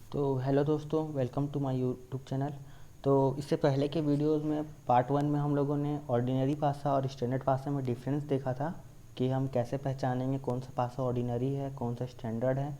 तो हेलो दोस्तों, welcome to my YouTube channel. तो इससे पहले के वीडियोस में पार्ट वन में हम लोगों ने ऑर्डिनरी पासा और स्टैंडर्ड पासा में डिफरेंस देखा था कि हम कैसे पहचानेंगे कौन सा पासा ऑर्डिनरी है, कौन सा स्टैंडर्ड है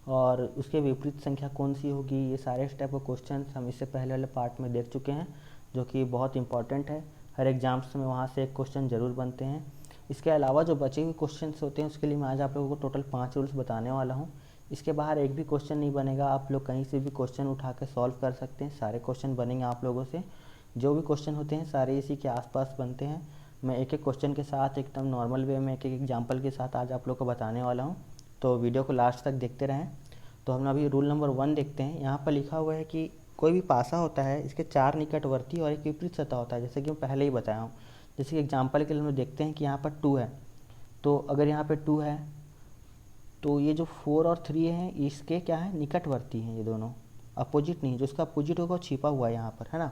और उसके विपरीत संख्या कौन सी होगी। ये सारे टाइप के क्वेश्चन हम इससे पहले वाले पार्ट में देख चुके हैं, जो कि बहुत इंपॉर्टेंट है। हर एग्जाम्स में वहाँ से एक क्वेश्चन ज़रूर बनते हैं। इसके अलावा जो बचे हुए क्वेश्चन होते हैं उसके लिए मैं आज आप लोगों को टोटल 5 रूल्स बताने वाला हूँ। इसके बाहर एक भी क्वेश्चन नहीं बनेगा, आप लोग कहीं से भी क्वेश्चन उठा के सॉल्व कर सकते हैं। सारे क्वेश्चन बनेंगे आप लोगों से, जो भी क्वेश्चन होते हैं सारे इसी के आसपास बनते हैं। मैं एक एक क्वेश्चन के साथ एकदम नॉर्मल वे में एक एक एग्जाम्पल के साथ आज आप लोग को बताने वाला हूँ, तो वीडियो को लास्ट तक देखते रहें। तो हम अभी रूल नंबर 1 देखते हैं। यहाँ पर लिखा हुआ है कि कोई भी पासा होता है, इसके 4 निकटवर्ती और एक विपरीत सतह होता है, जैसे कि मैं पहले ही बताया हूँ। जैसे कि एग्जाम्पल के लिए हम देखते हैं कि यहाँ पर 2 है, तो अगर यहाँ पे 2 है तो ये जो 4 और 3 हैं इसके क्या है, निकटवर्ती हैं। ये दोनों अपोजिट नहीं है, जो इसका अपोजिट होगा वो छिपा हुआ है यहाँ पर, है ना।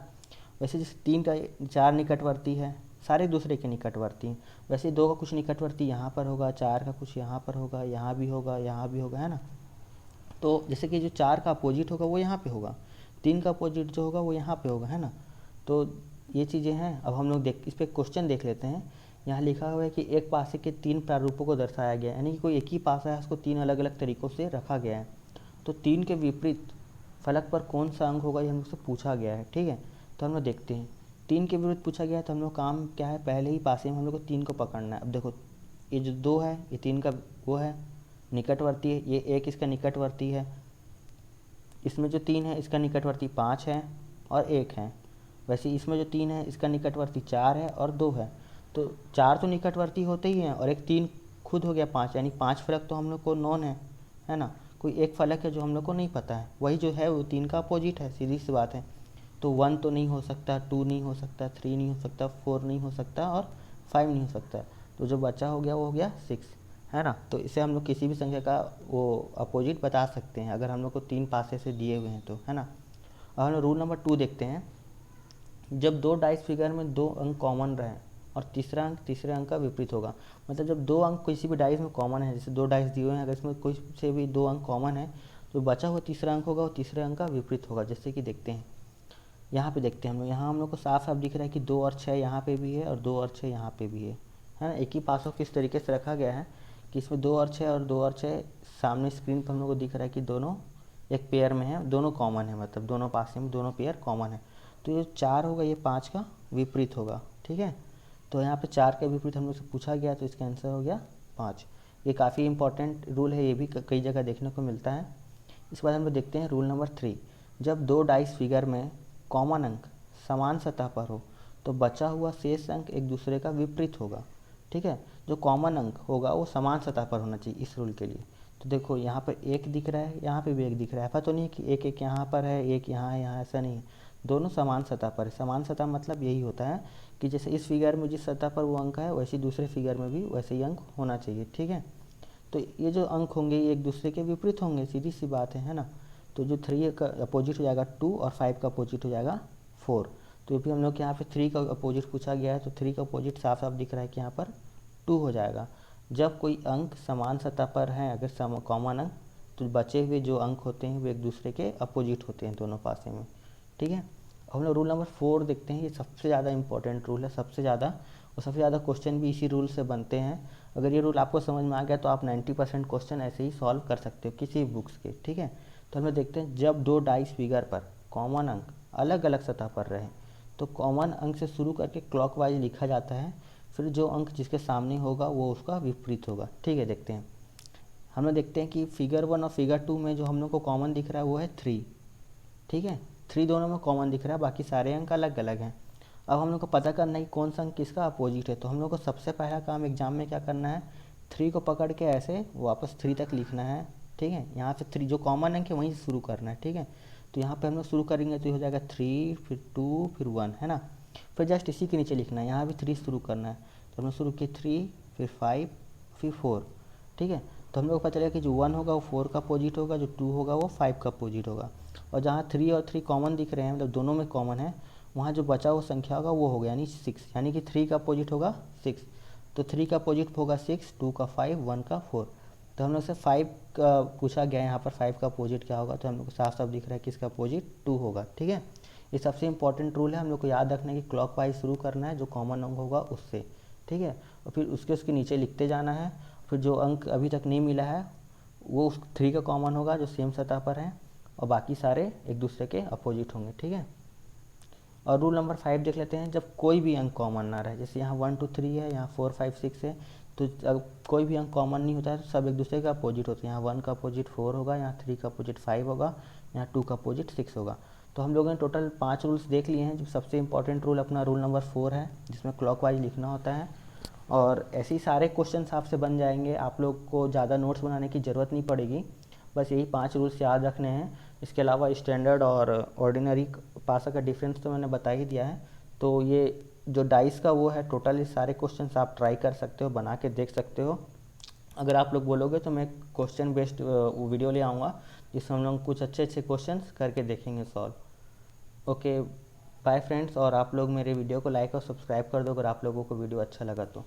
वैसे जैसे 3 का 4 निकटवर्ती है, सारे दूसरे के निकटवर्ती हैं। वैसे 2 का कुछ निकटवर्ती यहाँ पर होगा, 4 का कुछ यहाँ पर होगा, यहाँ भी होगा, यहाँ भी होगा, है ना। तो जैसे कि जो 4 का अपोजिट होगा वो यहाँ पे होगा, 3 का अपोजिट जो होगा वो यहाँ पे होगा, है ना। तो ये चीज़ें हैं। अब हम लोग इस पर क्वेश्चन देख लेते हैं। यहाँ लिखा हुआ है कि एक पासे के 3 प्रारूपों को दर्शाया गया है, यानी कि कोई एक ही पासा है, उसको 3 अलग अलग तरीक़ों से रखा गया है। तो 3 के विपरीत फलक पर कौन सा अंक होगा, ये हम लोग से पूछा गया है, ठीक है। तो हम लोग देखते हैं, 3 के विपरीत पूछा गया है, तो हम लोग काम क्या है, पहले ही पासे में हम लोग को 3 को पकड़ना है। अब देखो, ये जो 2 है ये 3 का वो है, निकटवर्ती है। ये एक इसका निकटवर्ती है। इसमें जो 3 है इसका निकटवर्ती 5 है और 1 है। वैसे इसमें जो 3 है इसका निकटवर्ती 4 है और 2 है। तो 4 तो निकटवर्ती होते ही हैं और एक 3 खुद हो गया 5, यानी 5 फलक तो हम लोग को नॉन है ना। कोई एक फलक है जो हम लोग को नहीं पता है, वही जो है वो 3 का अपोजिट है, सीधी सी बात है। तो 1 तो नहीं हो सकता, 2 नहीं हो सकता, 3 नहीं हो सकता, 4 नहीं हो सकता और 5 नहीं हो सकता। तो जो बचा हो गया वो हो गया 6, है ना। तो इसे हम लोग किसी भी संख्या का वो अपोजिट बता सकते हैं अगर हम लोग को 3 पासे से दिए हुए हैं तो, है ना। अब हम लोग रूल नंबर 2 देखते हैं। जब 2 डाइस फिगर में 2 अंक कॉमन रहें और तीसरा अंक तीसरे अंक का विपरीत होगा, मतलब जब 2 अंक किसी भी डाइस में कॉमन है, जैसे 2 डाइस दिए हुए हैं, अगर इसमें कोई से भी 2 अंक कॉमन है तो बचा हुआ तीसरा अंक होगा वो तीसरे अंक का विपरीत होगा। जैसे कि देखते हैं, यहाँ पे देखते हैं हम लोग, यहाँ हम लोग को साफ साफ दिख रहा है कि 2 और 6 यहाँ पे भी है और 2 और 6 यहाँ पे भी है ना। एक ही पासों किस तरीके से रखा गया है कि इसमें 2 और 6 और 2 और 6 सामने स्क्रीन पर हम लोग को दिख रहा है कि दोनों एक पेयर में है, दोनों कॉमन है, मतलब दोनों पासे में दोनों पेयर कॉमन है। तो ये 4 होगा, ये 5 का विपरीत होगा, ठीक है। तो यहाँ पे 4 का विपरीत हम लोग से पूछा गया, तो इसका आंसर हो गया 5। ये काफ़ी इंपॉर्टेंट रूल है, ये भी कई जगह देखने को मिलता है। इसके बाद हम लोग देखते हैं रूल नंबर 3। जब 2 डाइस फिगर में कॉमन अंक समान सतह पर हो तो बचा हुआ शेष अंक एक दूसरे का विपरीत होगा, ठीक है। जो कॉमन अंक होगा वो समान सतह पर होना चाहिए इस रूल के लिए। तो देखो यहाँ पर एक दिख रहा है, यहाँ पे भी एक दिख रहा है, ऐसा तो नहीं कि एक एक यहाँ पर है एक यहाँ है, यहाँ ऐसा नहीं है, दोनों समान सतह पर है। समान सतह मतलब यही होता है कि जैसे इस फिगर में जिस सतह पर वो अंक है वैसे दूसरे फिगर में भी वैसे ही अंक होना चाहिए, ठीक है। तो ये जो अंक होंगे ये एक दूसरे के विपरीत होंगे, सीधी सी बात है ना। तो जो 3 का अपोजिट हो जाएगा 2 और 5 का अपोजिट हो जाएगा 4। तो भी हम लोग के यहाँ पे 3 का अपोजिट पूछा गया है, तो 3 का अपोजिट साफ साफ दिख रहा है कि यहाँ पर 2 हो जाएगा। जब कोई अंक समान सतह पर हैं, अगर कॉमन अंक, तो बचे हुए जो अंक होते हैं वो एक दूसरे के अपोजिट होते हैं दोनों पासे में, ठीक है। हम लोग रूल नंबर 4 देखते हैं। ये सबसे ज़्यादा इंपॉर्टेंट रूल है, सबसे ज़्यादा, और सबसे ज़्यादा क्वेश्चन भी इसी रूल से बनते हैं। अगर ये रूल आपको समझ में आ गया तो आप 90% क्वेश्चन ऐसे ही सॉल्व कर सकते हो किसी भी बुक्स के, ठीक है। तो हम लोग देखते हैं, जब 2 डाइस फिगर पर कॉमन अंक अलग अलग सतह पर रहे तो कॉमन अंक से शुरू करके क्लॉकवाइज लिखा जाता है, फिर जो अंक जिसके सामने होगा वो उसका विपरीत होगा, ठीक है। देखते हैं, हम लोग देखते हैं कि फिगर 1 और फिगर 2 में जो हम लोग को कॉमन दिख रहा है वो है 3, ठीक है। 3 दोनों में कॉमन दिख रहा है, बाकी सारे अंक अलग अलग हैं। अब हम लोग को पता करना है कि कौन सा अंक किसका अपोजिट है। तो हम लोग को सबसे पहला काम एग्जाम में क्या करना है, 3 को पकड़ के ऐसे वापस 3 तक लिखना है, ठीक है। यहाँ से 3 जो कॉमन अंक है वहीं से शुरू करना है, ठीक है। तो यहाँ पे हम लोग शुरू करेंगे तो ये हो जाएगा 3 फिर 2 फिर 1, है ना। फिर जस्ट इसी के नीचे लिखना है, यहाँ भी 3 शुरू करना है। तो हम लोग शुरू किए 3 फिर 5 फिर 4, ठीक है। तो हम लोग को पता चलेगा कि जो 1 होगा वो 4 का अपोजिट होगा, जो 2 होगा वो 5 का अपोजिट होगा। और जहाँ 3 और 3 कॉमन दिख रहे हैं, मतलब दोनों में कॉमन है, वहाँ जो बचा हुआ संख्या होगा वो होगा यानी 6, यानी कि 3 का अपोजिट होगा 6। तो 3 का अपोजिट होगा 6, 2 का 5, 1 का 4। तो हम लोग से 5 का पूछा गया है, यहाँ पर 5 का अपोजिट क्या होगा, तो हम लोग को साफ साफ दिख रहा है कि इसका अपोजिट 2 होगा। ठीक है, ये सबसे इंपॉर्टेंट रूल है, हम लोग को याद रखना है कि क्लॉक वाइज शुरू करना है, जो कॉमन अंक होगा उससे। ठीक है, और फिर उसके नीचे लिखते जाना है, फिर जो अंक अभी तक नहीं मिला है वो उस 3 का कॉमन होगा जो सेम सतह पर है, और बाकी सारे एक दूसरे के अपोजिट होंगे। ठीक है, और रूल नंबर 5 देख लेते हैं। जब कोई भी अंक कॉमन ना रहे, जैसे यहाँ 1 2 3 है, यहाँ 4 5 6 है, तो अब कोई भी अंक कॉमन नहीं होता है तो सब एक दूसरे का अपोजिट होते हैं। यहाँ 1 का अपोजिट 4 होगा, यहाँ 3 का अपोजिट 5 होगा, यहाँ 2 का अपोजिट 6 होगा। तो हम लोगों ने टोटल 5 रूल्स देख लिए हैं। जो सबसे इंपॉर्टेंट रूल अपना रूल नंबर 4 है, जिसमें क्लॉकवाइज लिखना होता है, और ऐसे ही सारे क्वेश्चन आपसे बन जाएंगे। आप लोग को ज़्यादा नोट्स बनाने की ज़रूरत नहीं पड़ेगी, बस यही 5 रूल्स याद रखने हैं। इसके अलावा स्टैंडर्ड और ऑर्डिनरी पासा का डिफरेंस तो मैंने बता ही दिया है। तो ये जो डाइस का वो है, टोटल ये सारे क्वेश्चंस आप ट्राई कर सकते हो, बना के देख सकते हो। अगर आप लोग बोलोगे तो मैं क्वेश्चन बेस्ड वीडियो ले आऊँगा, जिसमें हम लोग कुछ अच्छे अच्छे क्वेश्चंस करके देखेंगे सॉल्व। ओके बाय फ्रेंड्स, और आप लोग मेरे वीडियो को लाइक और सब्सक्राइब कर दो अगर आप लोगों को वीडियो अच्छा लगा तो।